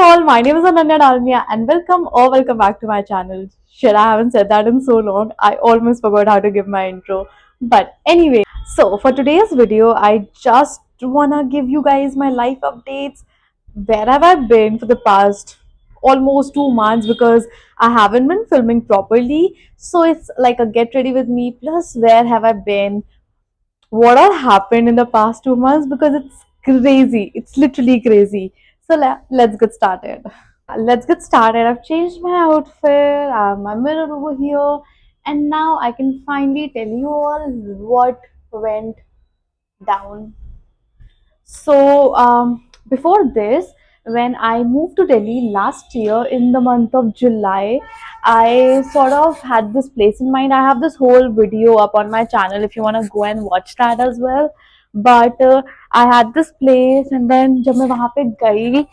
all, my name is Ananya Dalmia and welcome back to my channel. Shit, I haven't said that in so long. I almost forgot how to give my intro. But anyway, so for today's video, I just wanna give you guys my life updates. Where have I been for the past almost 2 months because I haven't been filming properly. So it's like a get ready with me. Plus, where have I been? What all happened in the past 2 months because it's crazy. It's literally crazy. So let's get started. Let's get started. I've changed my outfit. I have my mirror over here, and now I can finally tell you all what went down. So before this, when I moved to Delhi last year in the month of July, I sort of had this place in mind. I have this whole video up on my channel if you want to go and watch that as well. But I had this place, and then जब मैं वहाँ पे गई,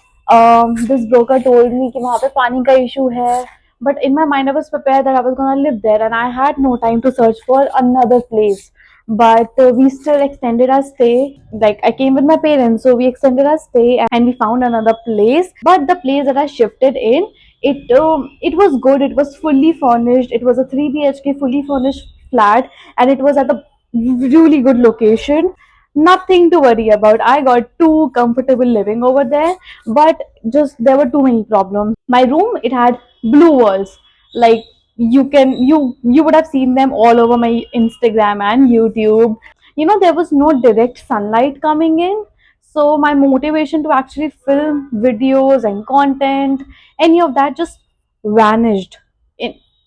this broker told me कि वहाँ पे पानी का issue है. But in my mind, I was prepared that I was gonna live there, and I had no time to search for another place. But we still extended our stay. Like, I came with my parents, so we extended our stay and we found another place. But the place that I shifted in, it was good. It was fully furnished. It was a 3 BHK fully furnished flat, and it was at a really good location. Nothing to worry about. I got too comfortable living over there, but just there were too many problems. My room, it had blue walls. Like, you would have seen them all over my Instagram and YouTube. There was no direct sunlight coming in, so my motivation to actually film videos and content, any of that, just vanished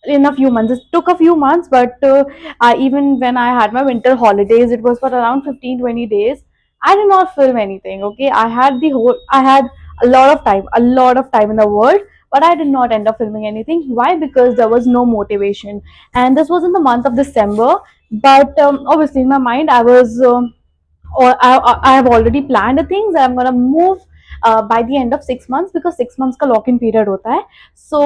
in a few months. It took a few months, but even when I had my winter holidays, it was for around 15-20 days. I did not film anything. Okay, I had a lot of time in the world, but I did not end up filming anything. Why? Because there was no motivation, and this was in the month of December. But obviously, in my mind, I have already planned the things. I'm gonna move by the end of 6 months because 6 months का lock-in period होता है. So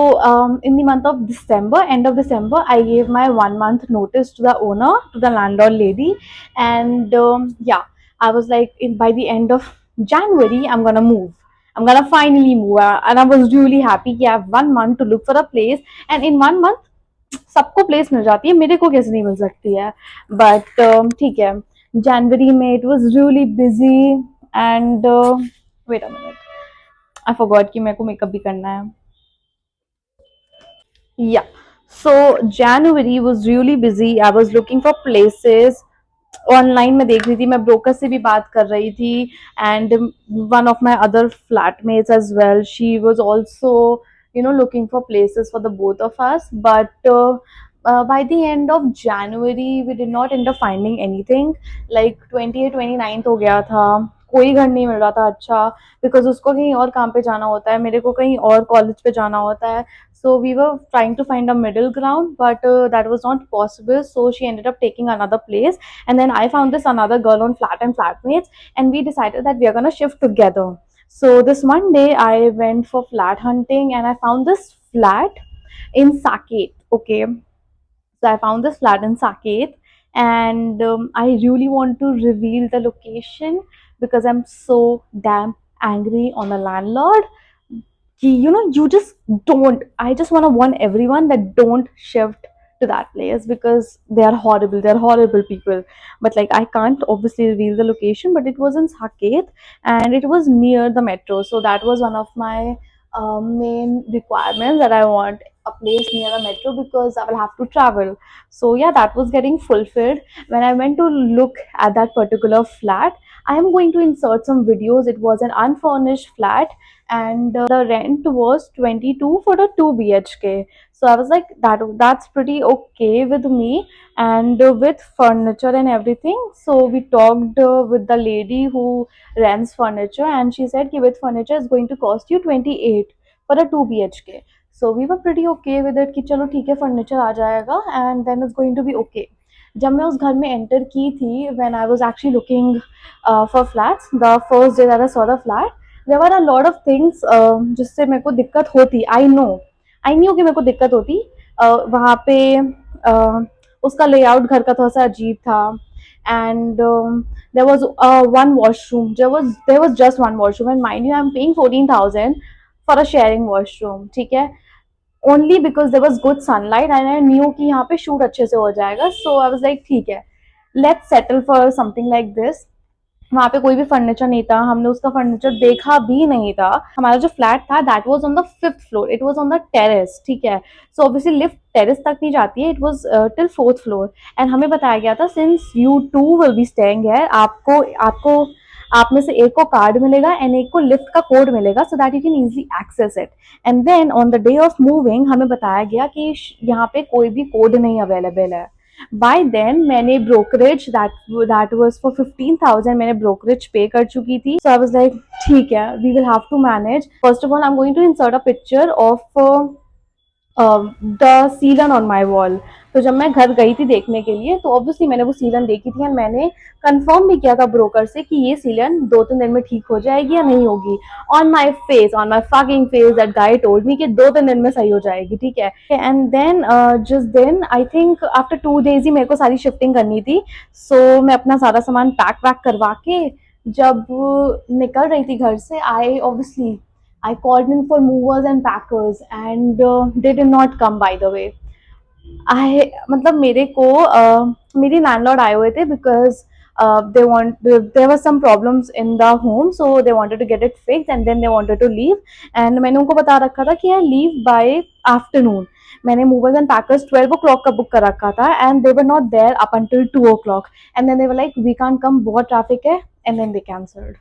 in the month of December, end of December, I gave my 1 month notice to the owner, to the landlord lady, and yeah, I was like, by the end of January, I'm gonna move. I'm gonna finally move, and I was really happy. I have 1 month to look for a place, and in 1 month, सबको place मिल जाती है, मेरे को कैसे नहीं मिल सकती है. But ठीक है, जनवरी में it was really busy and wait a minute, I forgot कि मेरे को मेकअप भी करना है. Yeah so January was really busy. I was looking for places online. में देख रही थी, मैं ब्रोकर से भी बात कर रही थी, and one of my other flatmates as well, she was also looking for places for the both of us. But by the end of January, we did not end up finding anything. Like 28-29 हो गया था, कोई घर नहीं मिल रहा था अच्छा, because उसको कहीं और काम पे जाना होता है, मेरे को कहीं और कॉलेज पे जाना होता है. So we were trying to find a middle ground, but that was not possible. So she ended up taking another place, and then I found this another girl on Flat and Flatmates, and we decided that we are gonna shift together. So this Monday, I went for flat hunting, and I found this flat in Saket. Okay, so I found this flat in Saket, and I really want to reveal the location because I'm so damn angry on the landlord. You just don't. I just want to warn everyone that don't shift to that place because they are horrible. They're horrible people. But like, I can't obviously reveal the location, but it was in Saket and it was near the metro. So that was one of my main requirements, that I want a place near the metro because I will have to travel. So yeah, that was getting fulfilled. When I went to look at that particular flat, I am going to insert some videos. It was an unfurnished flat, and the rent was 22 for the 2 BHK. So I was like, that's pretty okay with me, and with furniture and everything. So we talked with the lady who rents furniture, and she said कि with furniture is going to cost you 28 for a 2 BHK. So we were pretty okay with it कि चलो ठीक है, furniture आ जाएगा and then it's going to be okay. जब मैं उस घर में एंटर की थी, when I was actually looking for flats, the first day that I saw the flat, there were a lot of things जिससे मेरे को दिक्कत होती. आई न्यू कि मेरे को दिक्कत होती. वहाँ पे उसका लेआउट घर का थोड़ा सा अजीब था, and there was one washroom. There was just one washroom, and mind you, I'm paying 14,000 for a sharing washroom, ठीक है, only because there was good sunlight and I knew कि यहाँ पे शूट अच्छे से हो जाएगा, सो आई वाज लाइक ठीक है, let's settle for something like this. वहाँ पे कोई भी फर्नीचर नहीं था, हमने उसका फर्नीचर देखा भी नहीं था। हमारा जो फ्लैट था that was on the 5th floor, it was on the terrace, ठीक है। सो ऑब्वियसली लिफ्ट टेरेस तक नहीं जाती है, it was till 4th floor. And हमें बताया गया था since you too will be staying here, आपको आपको आप में से एक को कार्ड मिलेगा एंड एक को लिफ्ट का कोड मिलेगा, so that you can easily access it. And then on the day of moving हमें बताया गया कि यहाँ पे कोई भी कोड नहीं अवेलेबल है। बाय देन मैंने ब्रोकरेज दैट वाज फॉर 15,000, मैंने ब्रोकरेज पे कर चुकी थी। सो आई वाज लाइक ठीक है, we will have to manage. First of all I am going to insert a picture of the सीलन ऑन माई वॉल। तो जब मैं घर गई थी देखने के लिए तो ऑब्वियसली मैंने वो सीलन देखी थी एंड मैंने कंफर्म भी किया था ब्रोकर से कि ये सीलन 2-3 दिन में ठीक हो जाएगी या नहीं होगी। On my fucking face that guy told me कि 2-3 दिन में सही हो जाएगी, ठीक है। And then just then I think after 2 days ही मेरे को सारी शिफ्टिंग करनी थी। सो मैं अपना सारा सामान पैक वैक करवा के जब निकल रही थी घर से, I called in for movers and packers and they did not come, by the way. I मतलब मेरे को मेरी लैंडलॉर्ड आए हुए थे because they want there was some problems in the home, so they wanted to get it fixed and then they wanted to leave and मैंने उनको बता रखा था कि I leave by afternoon। मैंने movers and packers 12 o'clock का book कर रखा था and they were not there up until 2 o'clock and then they were like we can't come, बहुत ट्रैफिक है, and then they cancelled।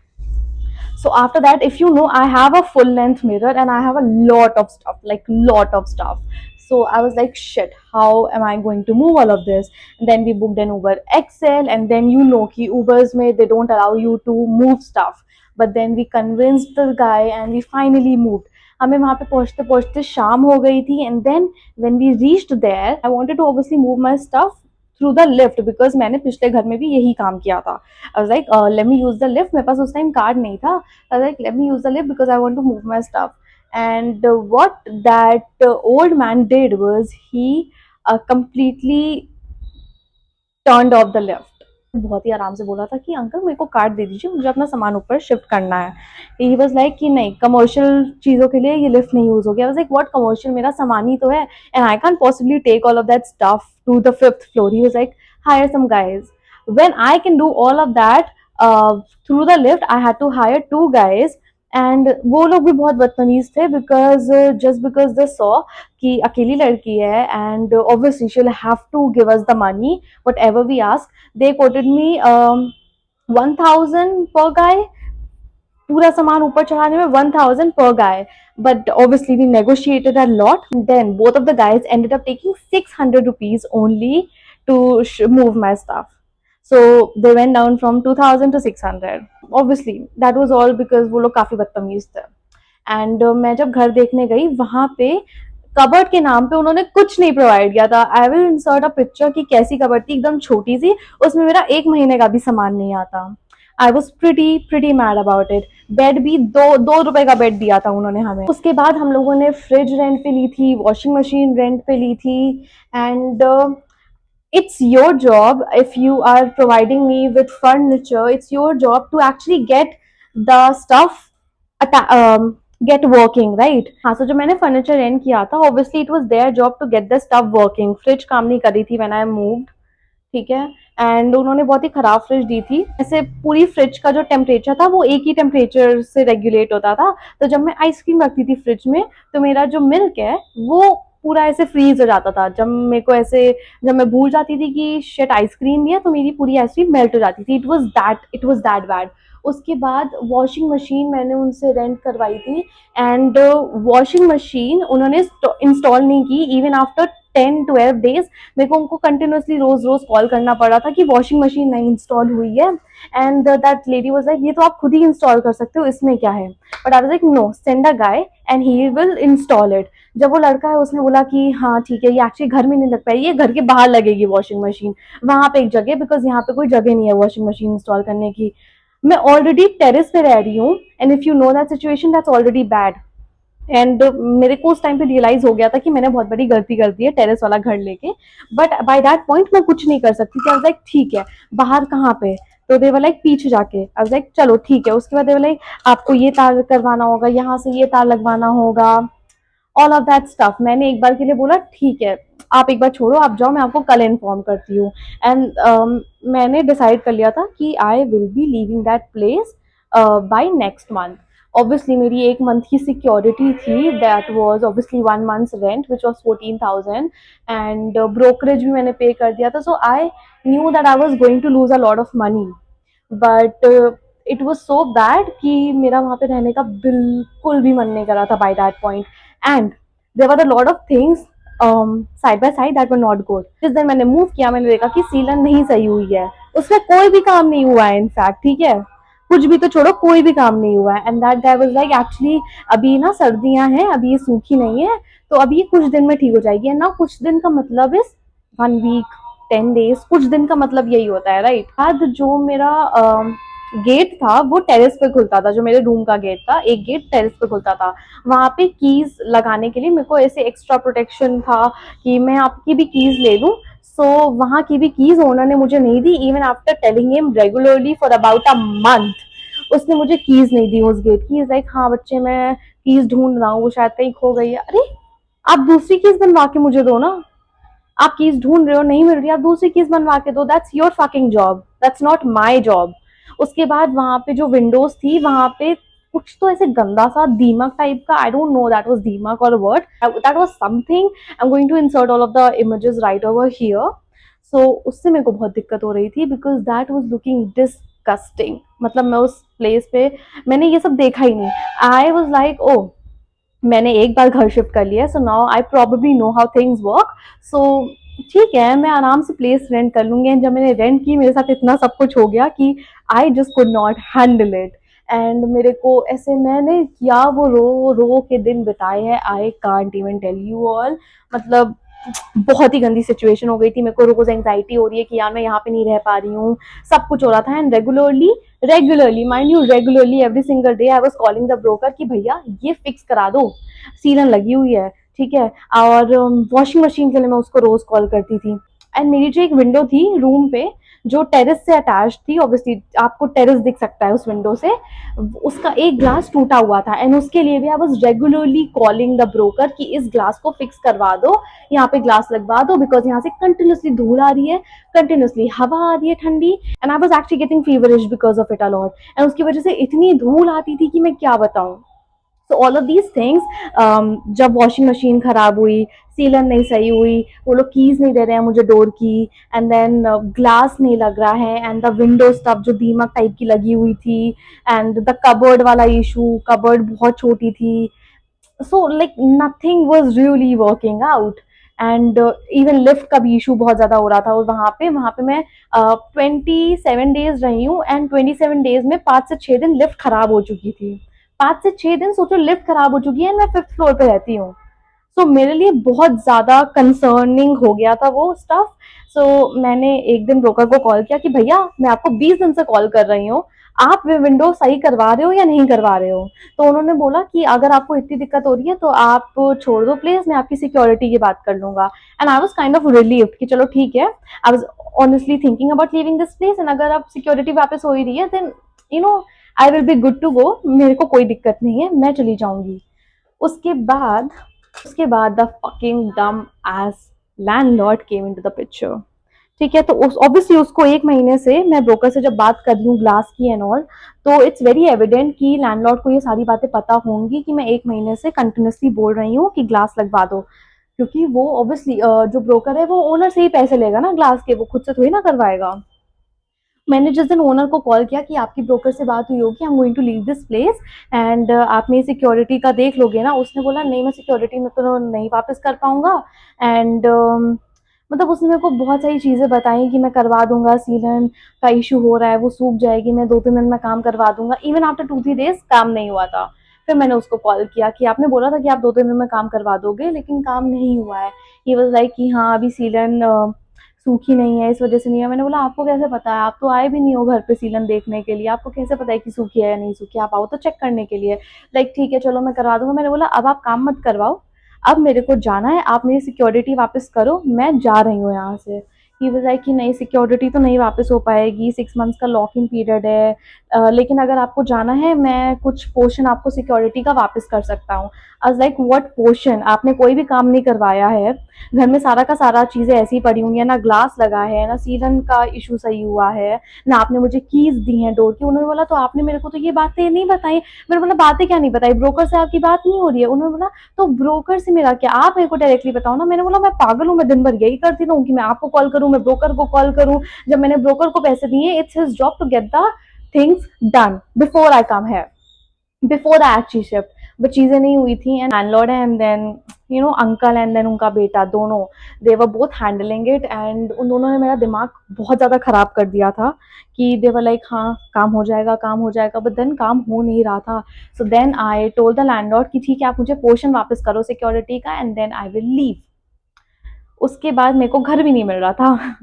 So after that, if you know, I have a full length mirror and I have a lot of stuff, like lot of stuff. So I was like, shit, how am I going to move all of this? And then we booked an Uber XL, and then you know ki Ubers mein they don't allow you to move stuff. But then we convinced the guy and we finally moved. हमें वहाँ पे पहुँचते पहुँचते शाम हो गई थी and then when we reached there I wanted to obviously move my stuff through the lift because मैंने पिछले घर में भी यही काम किया था। I was like let me use the lift, मेरे पास उस टाइम कार्ड नहीं था। I was like, let me use the lift because I want to move my stuff. And what that old man did was he completely turned off the lift. बहुत ही आराम से बोला था कि अंकल मेरे को कार्ड दे दीजिए, मुझे अपना सामान ऊपर शिफ्ट करना है। ही वाज लाइक कि नहीं, कमर्शियल चीज़ों के लिए ये लिफ्ट नहीं यूज होगी। I was like what commercial, मेरा सामान ही तो है and I can possibly take all of that stuff to the 5th floor. He was like hire some guys when I can do all of that through the lift. I had to hire 2 guys and वो लोग भी बहुत बदतमीज थे because just because they saw कि अकेली लड़की है and obviously she will have to give us the money whatever we ask. they quoted me 1,000 per guy, पूरा सामान ऊपर चढ़ाने में 1,000 per guy, but obviously we negotiated a lot. Then both of the guys ended up taking 600 rupees only to move my stuff, so they went down from 2,000 to 600। obviously that was all because वो लोग काफी बदतमीज थे। And मैं जब घर देखने गई वहां पे कबर्ड के नाम पे उन्होंने कुछ नहीं प्रोवाइड किया था। I will insert a picture की कैसी कबर्ड थी, एकदम छोटी सी, उसमें मेरा 1 महीने का भी सामान नहीं आता। I was pretty mad about it. Bed भी 2 रुपए का बेड दिया था उन्होंने हमें। उसके बाद हम लोगों ने फ्रिज रेंट पे ली थी, वॉशिंग मशीन रेंट पे ली थी and it's your job, if you are providing me with furniture, it's your job to actually get the stuff get working, right? हाँ, so जब मैंने फर्नीचर रेंट किया था obviously it was their job to get the stuff working। Fridge काम नहीं कर रही थी when I moved, ठीक है। एंड उन्होंने बहुत ही खराब फ्रिज दी थी, ऐसे पूरी फ्रिज का जो टेम्परेचर था वो एक ही टेम्परेचर से रेगुलेट होता था। तो जब मैं आइसक्रीम रखती थी फ्रिज में तो मेरा जो मिल्क है वो पूरा ऐसे फ्रीज हो जाता था। जब मेरे को ऐसे जब मैं भूल जाती थी कि शेट आइसक्रीम भी है तो मेरी पूरी आइसक्रीम मेल्ट हो जाती थी। It was that bad. उसके बाद वॉशिंग मशीन मैंने उनसे रेंट करवाई थी एंड वॉशिंग मशीन उन्होंने इंस्टॉल नहीं की। इवन आफ्टर 10-12 days मेरे को उनको कंटिन्यूसली रोज रोज कॉल करना पड़ रहा था कि वॉशिंग मशीन नहीं इंस्टॉल हुई है and that lady was like ये तो आप खुद ही इंस्टॉल कर सकते हो, इसमें क्या है। But I was like no, send a guy and he will install it. जब वो लड़का है उसने बोला कि हाँ ठीक है, ये एक्चुअली घर में नहीं लग पाएगी, ये घर के बाहर लगेगी वॉशिंग मशीन, वहां पे एक जगह, बिकॉज यहाँ पे कोई जगह नहीं है वॉशिंग मशीन इंस्टॉल करने की। मैं ऑलरेडी टेरेस पे रह रही हूँ and if you know that situation that's already bad. And मेरे को उस टाइम पे रियलाइज हो गया था कि मैंने बहुत बड़ी गलती कर दी है टेरेस वाला घर लेके। बट बाय दैट पॉइंट मैं कुछ नहीं कर सकती थी। लाइक ठीक है, बाहर कहाँ पे, तो दे वर लाइक पीछे जाके, आई वाज लाइक चलो ठीक है। उसके बाद दे वर लाइक आपको ये तार करवाना होगा, यहाँ से ये तार लगवाना होगा, ऑल ऑफ दैट स्टफ। मैंने एक बार के लिए बोला ठीक है, आप एक बार छोड़ो, आप जाओ, मैं आपको कल इन्फॉर्म करती हूँ। एंड मैंने डिसाइड कर लिया था कि I will be leaving that place by next month. Obviously मेरी एक मंथ की सिक्योरिटी थी, that was obviously 1 months rent which was 14,000, and brokerage भी मैंने पे कर दिया था। So I knew that I was going to lose a lot of money, but it was so bad कि मेरा वहाँ पे रहने का बिल्कुल भी मन नहीं कर रहा था by that point. And there were a lot of things side by side that were not good. जिस दिन मैंने मूव किया मैंने देखा कि सीलन नहीं सही हुई है, उसमें कोई भी काम नहीं हुआ है इनफैक्ट, ठीक है, कुछ भी तो छोड़ो, कोई भी काम नहीं हुआ है। And that guy was like actually अभी ना सर्दियां हैं, अभी ये सूखी नहीं है, तो अभी ये कुछ दिन में ठीक हो जाएगी। एंड ना कुछ दिन का मतलब इज 1 वीक, 10 डेज, कुछ दिन का मतलब यही होता है, राइट। बाद जो मेरा गेट था वो टेरेस पे खुलता था, जो मेरे रूम का गेट था, एक गेट टेरेस पे खुलता था। वहां पे कीज लगाने के लिए मेरे को ऐसे एक्स्ट्रा प्रोटेक्शन था कि मैं आपकी भी कीज ले लूं। सो वहां की भी कीज ओनर ने मुझे नहीं दी, even after telling him regularly for about a month उसने मुझे कीज नहीं दी उस गेट की। लाइक हाँ बच्चे मैं कीज ढूंढ रहा हूँ, वो शायद कहीं खो गई है। अरे आप दूसरी कीज बनवा के मुझे दो ना, आप कीज ढूंढ रहे हो नहीं मिल रही, आप दूसरी कीज बनवा के दो, that's your fucking job, that's not my job. उसके बाद वहां पे जो विंडोज थी वहां पे कुछ तो ऐसे गंदा सा दीमक टाइप का, I don't know that was दीमक और word, that was something. I am going to insert all of the images right over here. So उससे मेरे को बहुत दिक्कत हो रही थी because that was looking disgusting. मतलब मैं उस प्लेस पे मैंने ये सब देखा ही नहीं। आई वाज लाइक ओ मैंने एक बार घर शिफ्ट कर लिया, so now I probably know how things work. So ठीक है, मैं आराम से प्लेस रेंट कर लूंगी। एंड जब मैंने रेंट की मेरे साथ इतना सब कुछ हो गया कि आई just could not handle it. And मेरे को ऐसे मैंने क्या वो रो रो के दिन बिताए हैं, I can't even tell you all. मतलब बहुत ही गंदी सिचुएशन हो गई थी, मेरे को रोज एंजाइटी हो रही है कि यार मैं यहाँ पे नहीं रह पा रही हूँ, सब कुछ हो रहा था। And regularly mind you, regularly every single day I was calling the broker कि भैया ये फिक्स करा दो, सीलन लगी हुई है, ठीक है। और वॉशिंग मशीन के लिए मैं उसको रोज कॉल करती थी। एंड मेरी जो एक विंडो थी रूम पे जो टेरेस से अटैच थी, ऑब्वियसली आपको टेरेस दिख सकता है उस विंडो से, उसका एक ग्लास टूटा हुआ था। एंड उसके लिए भी I was regularly calling the broker कि इस ग्लास को फिक्स करवा दो, यहाँ पे ग्लास लगवा दो, बिकॉज यहाँ से कंटिन्यूसली धूल आ रही है, कंटिन्यूसली हवा आ रही है ठंडी। And I was actually getting feverish because of it a lot. And उसकी वजह से इतनी धूल आती थी कि मैं क्या बताऊं। So all of these things, जब वॉशिंग मशीन खराब हुई, सीलन नहीं सही हुई, वो लोग कीज नहीं दे रहे हैं मुझे डोर की, एंड देन ग्लास नहीं लग रहा है, एंड द विंडो स्टफ जो दीमक टाइप की लगी हुई थी, एंड द कबर्ड वाला इशू, कबर्ड बहुत छोटी थी। So like nothing was really working out. And even lift का भी इशू बहुत ज्यादा हो रहा था। और वहां पे मैं 27 डेज रही हूँ, एंड 27 डेज में 5 से 6 दिन लिफ्ट खराब हो चुकी थी। 5 से 6 दिन सोचो लिफ्ट खराब हो चुकी है, मैं 5th फ्लोर पे रहती हूँ। सो मेरे लिए बहुत ज्यादा कंसर्निंग हो गया था वो स्टफ। सो मैंने एक दिन ब्रोकर को कॉल किया कि भैया मैं आपको 20 दिन से कॉल कर रही हूँ, आप विंडो सही करवा रहे हो या नहीं करवा रहे हो। तो उन्होंने बोला कि अगर आपको इतनी दिक्कत हो रही है तो आप छोड़ दो प्लीज, मैं आपकी सिक्योरिटी की बात कर लूंगा। And I was kind of relieved कि चलो ठीक है। I was honestly thinking about living this place, and अगर आप सिक्योरिटी वापस हो ही रही है then you know I will be good to go, मेरे को कोई दिक्कत नहीं है, मैं चली जाऊंगी। उसके बाद उसके बाद the fucking dumb ass landlord came into the picture. ठीक है, तो ऑब्वियसली उसको 1 महीने से मैं ब्रोकर से जब बात कर रही हूँ ग्लास की एंड ऑल, तो इट्स वेरी एविडेंट कि लैंडलॉर्ड को ये सारी बातें पता होंगी कि मैं 1 महीने से कंटिन्यूसली बोल रही हूँ कि ग्लास लगवा दो। क्योंकि वो ऑब्वियसली जो ब्रोकर है वो ओनर से ही पैसे लेगा ना ग्लास के, वो खुद से थोड़ी ना करवाएगा। मैंने जिस दिन ओनर को कॉल किया कि आपकी ब्रोकर से बात हुई होगी, I am going to leave this place and आप मेरी सिक्योरिटी का देख लोगे ना, उसने बोला नहीं मैं सिक्योरिटी में तो नहीं वापस कर पाऊंगा। एंड मतलब उसने मेरे को बहुत सारी चीज़ें बताई कि मैं करवा दूंगा, सीलन का इशू हो रहा है वो सूख जाएगी, मैं 2-3 दिन में काम करवा दूंगा। इवन आफ्टर 2-3 डेज काम नहीं हुआ था। फिर मैंने उसको कॉल किया कि आपने बोला था कि आप 2-3 दिन में काम करवा दोगे लेकिन काम नहीं हुआ है। ही वाज लाइक कि हाँ अभी सीलन सूखी नहीं है इस वजह से नहीं है। मैंने बोला आपको कैसे पता है, आप तो आए भी नहीं हो घर पे सीलन देखने के लिए, आपको कैसे पता है कि सूखी है या नहीं सूखी, आप आओ तो चेक करने के लिए। लाइक ठीक है चलो मैं करवा दूंगा। मैंने बोला अब आप काम मत करवाओ, अब मेरे को जाना है, आप मेरी सिक्योरिटी वापस करो, मैं जा रही हूँ यहाँ से। ही वाज लाइक कि नहीं, सिक्योरिटी तो नहीं वापस हो पाएगी, 6 मंथ्स का लॉक इन पीरियड है, लेकिन अगर आपको जाना है मैं कुछ पोर्शन आपको सिक्योरिटी का वापस कर सकता हूँ। आई वाज लाइक व्हाट पोर्शन, आपने कोई भी काम नहीं करवाया है, घर में सारा का सारा चीजें ऐसी पड़ी हुई है, ना ग्लास लगा है, ना सीलन का इशू सही हुआ है, ना आपने मुझे कीज दी हैं डोर की। उन्होंने बोला तो आपने मेरे को तो ये बातें नहीं बताई। मैंने बोला बातें क्या नहीं बताई, ब्रोकर से आपकी बात नहीं हो रही है। उन्होंने बोला तो ब्रोकर से मेरा क्या, आप मेरे को डायरेक्टली बताओ ना। मैंने बोला मैं पागल हूँ, मैं दिन भर यही करती रहूँ कि मैं आपको कॉल करूँ, मैं ब्रोकर को कॉल करूँ। जब मैंने ब्रोकर को पैसे दिए, it's his job to get the things done before I come here, before the actually shift. वो चीजें नहीं हुई थी, एंड लैंडलॉर्ड है, and then uncle and then उनका बेटा, दोनों they were both handling it, and उन दोनों ने मेरा दिमाग बहुत ज़्यादा ख़राब कर दिया था कि दे वर लाइक हाँ काम हो जाएगा, काम हो जाएगा, बट देन काम हो नहीं रहा था। So then I told the landlord कि ठीक है, आप मुझे पोर्शन वापस करो सिक्योरिटी का, and then I will leave. उसके बाद मेरे को घर भी नहीं मिल रहा था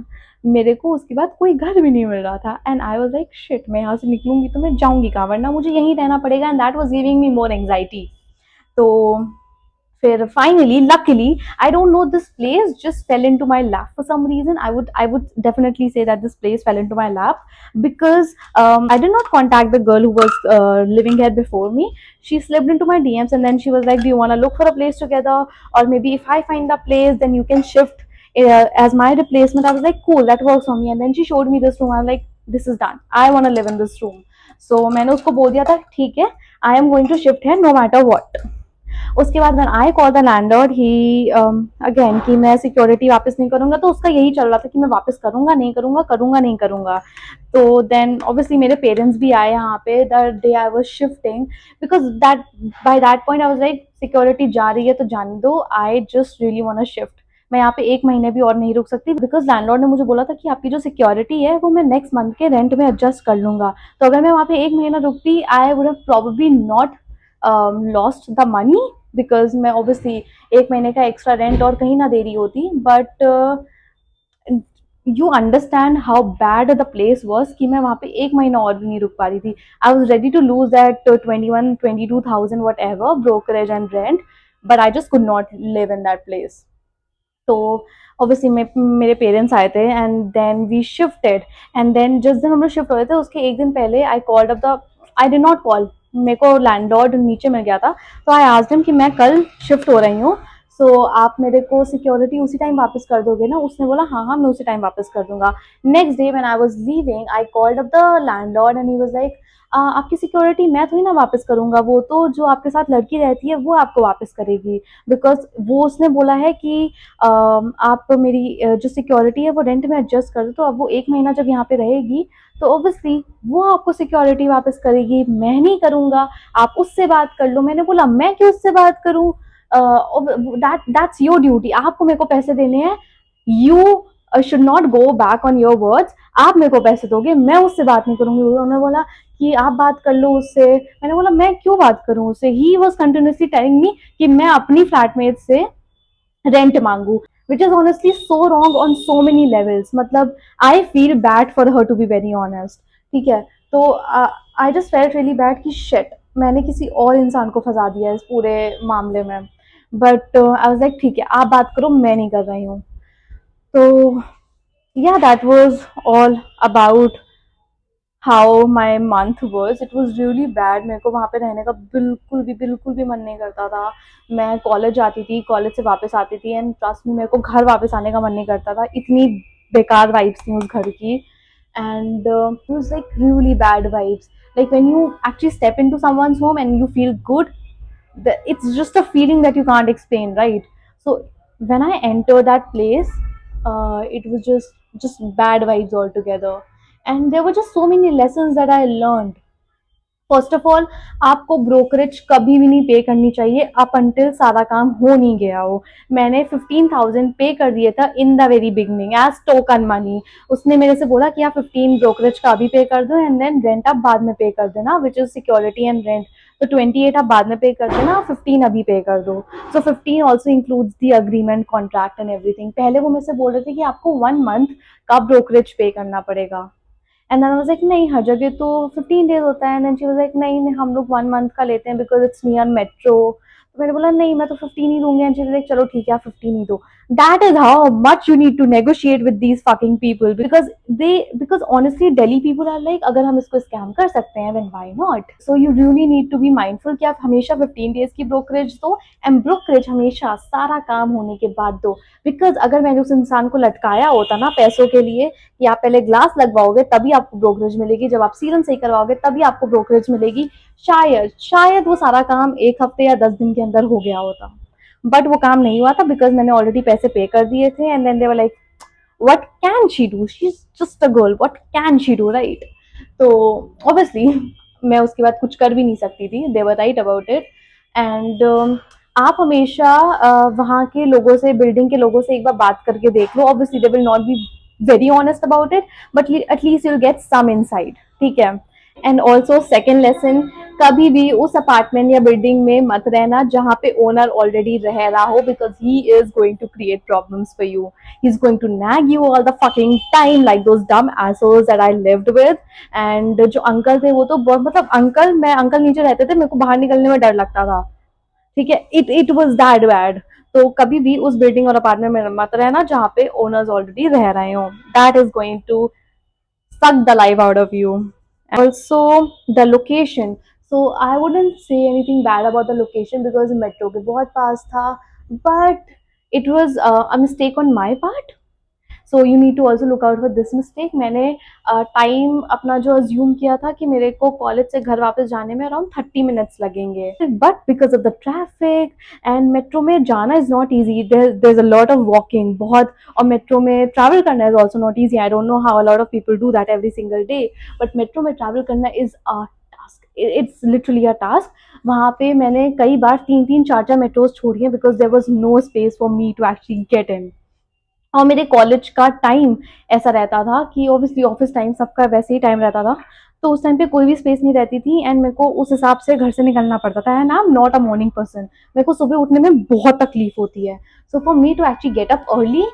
मेरे को उसके बाद कोई घर भी नहीं मिल रहा था, and I was like shit, मैं यहाँ से निकलूंगी तो मैं जाऊंगी कहाँ, वरना मुझे यहीं रहना पड़ेगा, and that was giving me more anxiety. तो फिर finally luckily, I don't know, this place just fell into my lap for some reason. I would definitely say that this place fell into my lap because I did not contact the girl who was living here before me. She slipped into my DMs and then she was like, do you want to look for a place together, or maybe if I find a place then you can shift as my replacement. I was like cool, that works for me. And then she showed me this room. I'm like, this is done, I want to live in this room. So मैंने उसको बोल दिया था ठीक है, I am going to shift here no matter what. उसके बाद when I call the landlord he again कि मैं सिक्योरिटी वापस नहीं करूंगा, तो उसका यही चल रहा था कि मैं वापस करूंगा नहीं करूंगा, करूंगा नहीं करूंगा। तो देन ऑब्वियसली मेरे पेरेंट्स भी आए यहाँ पे the day I was shifting, because that by that point I was like security जा रही है तो जाने दो, I just really want to shift. मैं यहाँ पे 1 महीने भी और नहीं रुक सकती, बिकॉज लैंडलॉर्ड ने मुझे बोला था कि आपकी जो सिक्योरिटी है वो मैं नेक्स्ट मंथ के रेंट में एडजस्ट कर लूंगा। तो अगर मैं वहाँ पे 1 महीना रुकती, I would have probably not lost the money, because मैं ऑब्वियसली 1 महीने का एक्स्ट्रा रेंट और कहीं ना दे रही होती। But you understand how bad the place was कि मैं वहाँ पे 1 महीना और भी नहीं रुक पा रही थी। I was ready to lose that 21-22 thousand whatever brokerage and rent, but I just could not live in that place. तो ऑब्वियसली मेरे पेरेंट्स आए थे and then we shifted, and then जिस दिन हम लोग शिफ्ट हुए थे उसके एक दिन पहले I called up the, I did not call, मेरे को लैंडलॉर्ड नीचे मिल गया था, तो आई आस्क्ड हिम कि मैं कल शिफ्ट हो रही हूँ, सो आप मेरे को सिक्योरिटी उसी टाइम वापस कर दोगे ना। उसने बोला हाँ हाँ मैं उसी टाइम वापस कर दूंगा। Next day when I was leaving I called up the landlord and he was like आपकी सिक्योरिटी मैं थोड़ी ना वापस करूंगा, वो तो जो आपके साथ लड़की रहती है वो आपको वापस करेगी, बिकॉज वो उसने बोला है कि आप मेरी जो सिक्योरिटी है वो रेंट में एडजस्ट कर दो, तो अब वो 1 महीना जब यहाँ पे रहेगी तो ऑब्वियसली वो आपको सिक्योरिटी वापस करेगी, मैं नहीं करूंगा, आप उससे बात कर लो। मैंने बोला मैं क्यों उससे बात करूं, दैट्स योर ड्यूटी, आपको मेरे को पैसे देने हैं, you should not go back on your words, आप मेरे को पैसे दोगे, मैं उससे बात नहीं करूंगी। उन्होंने बोला कि आप बात कर लो उससे। मैंने बोला मैं क्यों बात करूं उससे, he was continuously telling me कि मैं अपनी फ्लैटमेट से रेंट मांगू, which is honestly so wrong on so many levels. मतलब I feel bad for her to be very honest. ठीक है, तो I just felt really bad कि shit मैंने किसी और इंसान को फंसा दिया इस पूरे मामले में, बट I was like ठीक है आप बात करो, मैं नहीं कर रही हूँ। तो yeah, that was all about how my month worse, it was really bad. मेरे को वहाँ पे रहने का बिल्कुल भी मन नहीं करता था। मैं कॉलेज जाती थी, कॉलेज से वापस आती थी, एंड ट्रस्ट में मेरे को घर वापस आने का मन नहीं करता था, इतनी बेकार वाइब्स थी उस घर की। And it was like really bad vibes, like when you actually step into someone's home and you feel good, it's just a feeling that you can't explain, right? So when I entered that place, it was just bad vibes altogether, and there were just so many lessons that I learned. First of all आपको brokerage कभी भी नहीं पे करनी चाहिए up until सारा काम हो नहीं गया हो। मैंने 15,000 पे कर दिया था in the very beginning as token money. उसने मेरे से बोला कि आप 15 ब्रोकरेज का अभी पे कर दो एंड देन रेंट आप बाद में पे कर देना, which is security and rent. तो 28 आप बाद में पे कर देना, 15 अभी पे कर दो। सो 15 also includes the agreement contract and everything. पहले वो मेरे से बोल रहे थे कि आपको 1 मंथ का ब्रोकरेज पे करना पड़ेगा, and then I was like नहीं हर जगह तो 15 डेज होता है। And then she was like नहीं नहीं हम लोग 1 मंथ का लेते हैं बिकॉज इट्स नियर मेट्रो। मैंने बोला नहीं मैं तो 15 ही दूंगी, एंड शी वाज लाइक चलो ठीक है आप 15 ही दो. That is how much you need to negotiate with these fucking people, because honestly Delhi people are like अगर हम इसको स्कैम कर सकते हैं then why not. So you really need to be mindful कि आप हमेशा 15 days की ब्रोकरेज दो, एंड ब्रोकरेज हमेशा सारा काम होने के बाद दो. बिकॉज अगर मैंने उस इंसान को लटकाया होता ना पैसों के लिए कि आप पहले ग्लास लगवाओगे तभी आपको ब्रोकरेज मिलेगी, जब आप सीरम सही करवाओगे तभी आपको ब्रोकरेज मिलेगी, शायद शायद वो सारा काम एक हफ्ते या 10 दिन के अंदर हो गया होता. बट वो काम नहीं हुआ था बिकॉज मैंने ऑलरेडी पैसे पे कर दिए थे, and then they were like what can she do, she is just a girl, what can she do, right. तो ऑब्वियसली मैं उसके बाद कुछ कर भी नहीं सकती थी, they were right about it. And आप हमेशा वहाँ के लोगों से, बिल्डिंग के लोगों से एक बार बात करके देख लो. Obviously they will not be very honest about it, but at least you will get some insight, ठीक है. एंड ऑल्सो सेकेंड लेसन, कभी भी उस अपार्टमेंट या बिल्डिंग में मत रहना जहाँ पे ओनर ऑलरेडी रह रहा हो, because he is going to create problems for you. He is going to nag you all the fucking time like those dumb assholes that I lived with. And जो uncle थे वो तो बहुत, मतलब uncle, मैं अंकल नीचे रहते थे, मेरे को बाहर निकलने में डर लगता था, ठीक है. It was that bad. तो कभी भी उस बिल्डिंग और अपार्टमेंट में मत रहना जहाँ पे ओनर्स ऑलरेडी रह रहे हो. That is going to suck the life out of you. Also the location, so I wouldn't say anything bad about the location because metro के बहुत पास था, but it was a mistake on my part. So you need to also look out for this mistake. मैंने time अपना जो assume किया था कि मेरे को कॉलेज से घर वापस जाने में अराउंड 30 मिनट्स लगेंगे, but because of the traffic and metro में जाना is not easy, there is a lot of walking बहुत, और मेट्रो में ट्रैवल करना is also not easy. I don't know how a lot of people do that every single day, but metro में travel करना is a task, it's literally a task. वहाँ पे मैंने कई बार 3-3, 4-4 मेट्रोज छोड़ी हैं because there was no space for me to actually get in. और मेरे कॉलेज का टाइम ऐसा रहता था कि ऑब्वियसली ऑफिस टाइम सबका वैसे ही टाइम रहता था, तो उस टाइम पे कोई भी स्पेस नहीं रहती थी, एंड मेरे को उस हिसाब से घर से निकलना पड़ता था. And I am not a morning person, मेरे को सुबह उठने में बहुत तकलीफ होती है. So for me to actually get up early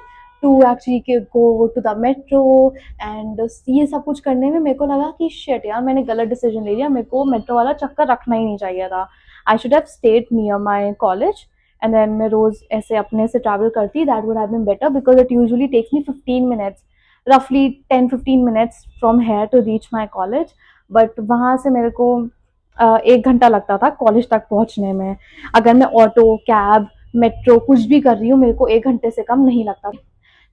to actually go to the metro and ये सब कुछ करने में मेरे को लगा कि शिट यार मैंने गलत डिसीजन ले लिया, मेरे को मेट्रो वाला चक्कर रखना ही नहीं चाहिए था. I should have stayed near my college, and then मैं रोज ऐसे अपने से ट्रैवल करती, that would have been better because it usually takes me 15 minutes, रफली 10-15 minutes from here to reach my college. But वहाँ से मेरे को 1 घंटा लगता था कॉलेज तक पहुँचने में. अगर मैं ऑटो, कैब, मेट्रो कुछ भी कर रही हूँ मेरे को 1 घंटे से कम नहीं लगता.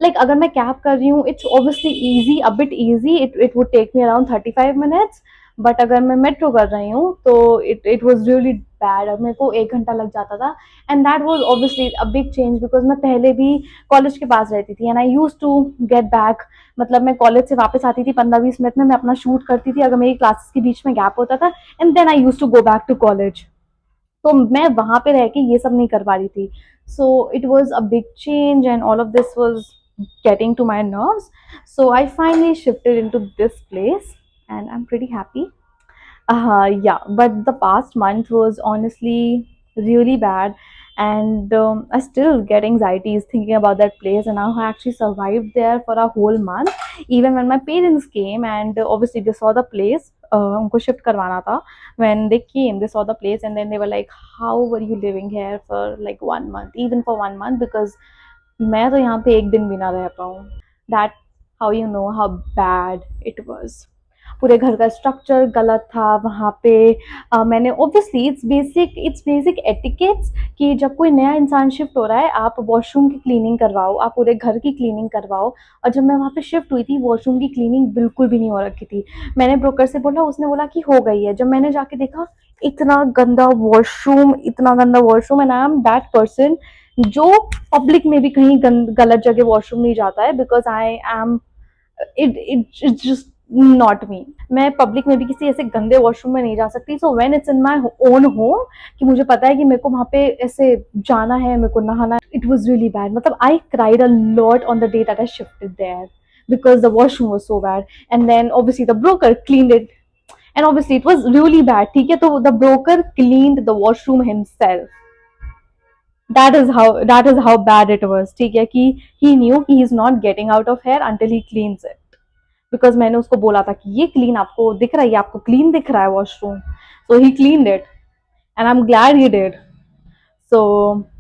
लाइक अगर मैं कैब कर रही हूँ it's obviously easy, a bit easy, it would take me around 35 minutes. But अगर मैं मेट्रो कर रही हूँ तो इट वॉज रियली बैड, मेरे को 1 घंटा लग जाता था. And that was obviously a big change because मैं पहले भी कॉलेज के पास रहती थी, and I use to get back, मतलब मैं कॉलेज से वापस आती थी 15-20 मिनट में, मैं अपना शूट करती थी अगर मेरी क्लासेस के बीच में गैप होता था, and then I use to go back to college. तो मैं वहां पे रह के ये सब नहीं कर पा रही थी. So it was a big change and all of this was getting to my nerves. So I finally shifted into this place and I'm pretty happy. Yeah, but the past month was honestly really bad, and I still get anxieties thinking about that place. And how I actually survived there for a whole month, even when my parents came and obviously they saw the place. उनको shift करवाना था. When they came, they saw the place and then they were like, "How were you living here for like 1 month, even for 1 month?" Because मैं तो यहाँ पे एक दिन भी ना रह पाऊँ. That how you know how bad it was. पूरे घर का स्ट्रक्चर गलत था वहाँ पे. मैंने ऑब्वियसली इट्स बेसिक एटिकेट्स कि जब कोई नया इंसान शिफ्ट हो रहा है आप वॉशरूम की क्लीनिंग करवाओ, आप पूरे घर की क्लीनिंग करवाओ. और जब मैं वहाँ पे शिफ्ट हुई थी वॉशरूम की क्लीनिंग बिल्कुल भी नहीं हो रखी थी. मैंने ब्रोकर से बोला, उसने बोला कि हो गई है. जब मैंने जाके देखा इतना गंदा वॉशरूम, इतना गंदा washroom. And I M that person जो पब्लिक में भी कहीं गलत जगह वॉशरूम नहीं जाता है because I am it's just not me. मैं पब्लिक में भी किसी ऐसे गंदे वॉशरूम में नहीं जा सकती. So when it's in my own home कि मुझे पता है कि मेरे को वहाँ पे ऐसे जाना है, मेरे को नहाना, इट वाज रियली बैड. मतलब I cried a lot on the day that I shifted there because the washroom was so bad. And then obviously the broker cleaned it, and obviously it was really bad. ठीक है, तो the broker cleaned the washroom himself. That is how bad it was. ठीक है कि he knew he is not getting out of here until he cleans it. Because मैंने उसको बोला था कि ये क्लीन आपको दिख रहा है, ये आपको क्लीन दिख रहा है washroom. So he clean it and I am glad he did. So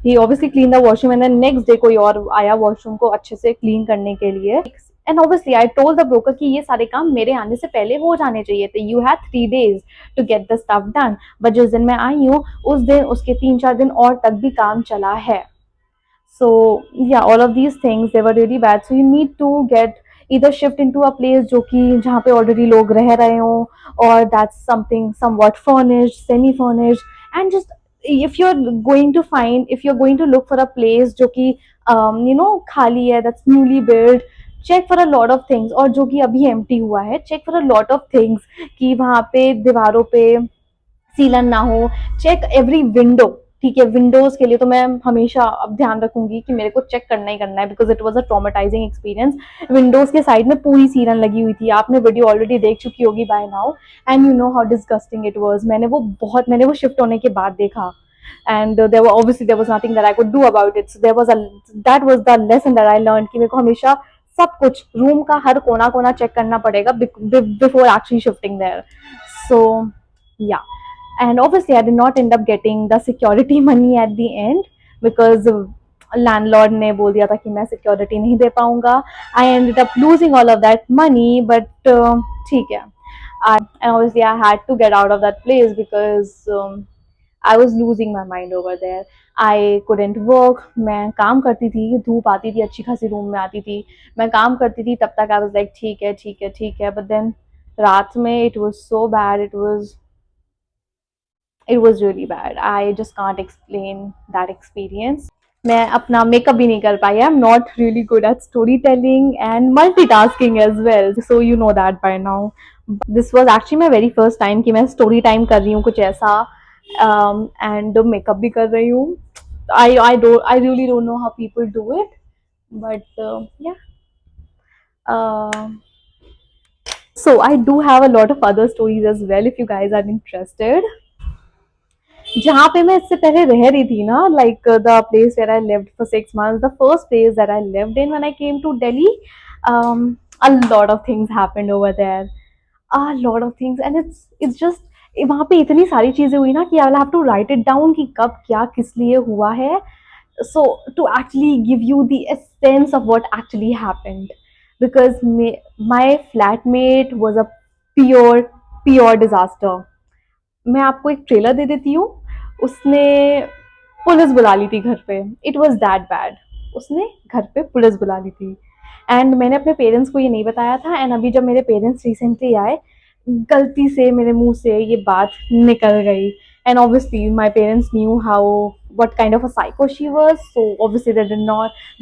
he obviously clean the washroom and then next day कोई और आया वॉशरूम को अच्छे से क्लीन करने के लिए। And obviously I told the broker कि ये सारे काम मेरे आने से पहले हो जाने चाहिए थे, you had 3 days to get the stuff done, but जिस दिन मैं आई हूँ उस दिन उसके 3-4 दिन और तक भी काम चला है। So yeah, all of these things they were really bad. So you need to get either shift into a place जो कि जहाँ पे already लोग रह रहे हों, or that's something somewhat furnished, semi furnished, and just if you're going to look for a place जो कि खाली है, that's newly built, check for a lot of things, और जो कि अभी empty हुआ है check for a lot of things कि वहाँ पे दीवारों पे सीलन ना हो, चेक एवरी विंडो। ठीक है, विंडोज के लिए तो मैं हमेशा अब ध्यान रखूंगी कि मेरे को चेक करना ही करना है, because it was a traumatising experience. Windows के साइड में पूरी सीलन लगी हुई थी, आपने वीडियो ऑलरेडी देख चुकी होगी by now, and you know how disgusting it was. मैंने वो शिफ्ट होने के बाद देखा, and there was nothing that I could do about it. So that was the lesson that I learned कि मेरे को हमेशा सब कुछ रूम का हर कोना कोना चेक करना पड़ेगा before actually shifting there. So yeah, and obviously I did not end up getting the security money at the end because landlord ने बोल दिया था कि मैं सिक्योरिटी नहीं दे पाऊंगा। I ended up losing all of that money, but ठीक है, and obviously I had to get out of that place because I was losing my mind over there. I couldn't work. मैं काम करती थी, धूप आती थी, अच्छी खासी रूम में आती थी, मैं काम करती थी, तब तक I was like ठीक है ठीक है ठीक है, but then रात में it was so bad, it was really bad. I just can't explain that experience. मैं अपना मेकअप भी नहीं कर पाई। I am not really good at story telling and multitasking as well, so you know that by now. This was actually my very first time कि मैं story time कर रही हूँ कुछ ऐसा, एंड मेकअप भी कर रही हूँ। I really don't know how people do it, but yeah. So I do have a lot of other stories as well if you guys are interested. जहाँ पे मैं इससे पहले रह रही थी ना, like the place where I lived for 6 months, the first place that I lived in when I came to Delhi, a lot of things happened over there, a lot of things, and it's just वहाँ पे इतनी सारी चीजें हुई ना कि I will have to write it down कि कब क्या किस लिए हुआ है, so to actually give you the essence of what actually happened, because my flatmate was a pure pure disaster. मैं आपको एक ट्रेलर दे देती हूँ। उसने पुलिस बुला ली थी घर पे, इट वॉज दैट बैड। उसने घर पे पुलिस बुला ली थी, एंड मैंने अपने पेरेंट्स को ये नहीं बताया था, एंड अभी जब मेरे पेरेंट्स रिसेंटली आए, गलती से मेरे मुंह से ये बात निकल गई, and obviously my parents knew how what kind of a psycho she was, so obviously they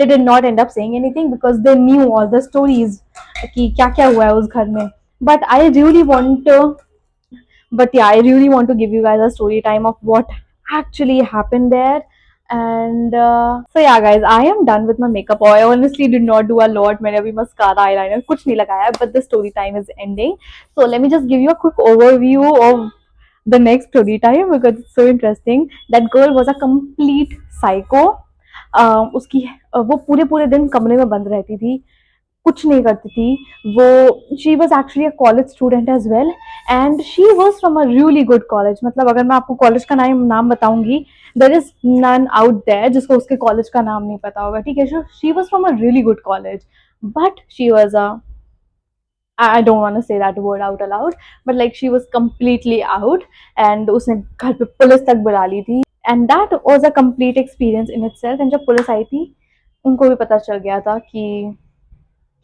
did not end up saying anything because they knew all the stories कि क्या क्या हुआ है उस घर में। but I really want to but yeah, I really want to give you guys a story time of what actually happened there. And so yeah guys, I am done with my makeup. I honestly did not do a lot. मैंने अभी mascara eyeliner कुछ नहीं लगाया, but the story time is ending, so let me just give you a quick overview of the next story time because it's so interesting. That girl was a complete psycho. उसकी वो पूरे पूरे दिन कमरे में बंद रहती थी, कुछ नहीं करती थी वो। She was actually a college student as well, and she was from a really good college. मतलब अगर मैं आपको कॉलेज का नाम बताऊंगी, there is none out there जिसको उसके कॉलेज का नाम नहीं पता होगा, ठीक है। She was from a really good college, but she was a I don't want to say that word out aloud, but like she was completely out, and उसने घर पे पुलिस तक बुला ली थी, and that was a complete experience in itself. And जब police आई थी, उनको भी पता चल गया था कि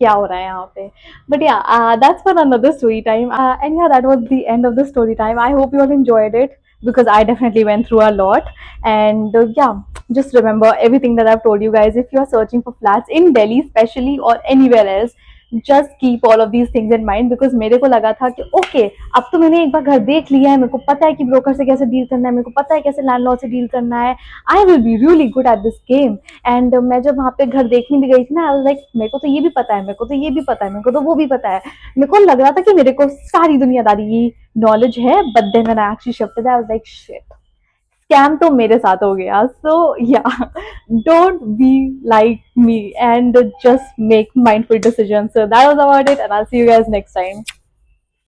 क्या हो रहा है यहाँ पे। But yeah that's for another story time, and yeah that was the end of the story time. I hope you all enjoyed it because I definitely went through a lot. And yeah, just remember everything that I've told you guys. If you are searching for flats in Delhi especially or anywhere else, just keep all of these things in mind, because मेरे को लगा था कि okay अब तो मैंने एक बार घर देख लिया है, मेरे को पता है कि ब्रोकर से कैसे डील करना है, मेरे को पता है कैसे लैंडलॉर्ड से डील करना है, आई will be really good at this game. And मैं जब वहाँ पे घर देखने भी गई थी ना, आई वाज लाइक मेरे को तो ये भी पता है, मेरे को तो ये भी पता है, मेरे को तो वो भी पता है। मेरे को लग रहा था कि मेरे को सारी दुनियादारी की नॉलेज है, but then when I actually shifted I was like shit, scam तो मेरे साथ हो गया। So yeah, don't be like me and just make mindful decision. So that was about it, and I will see you guys next time.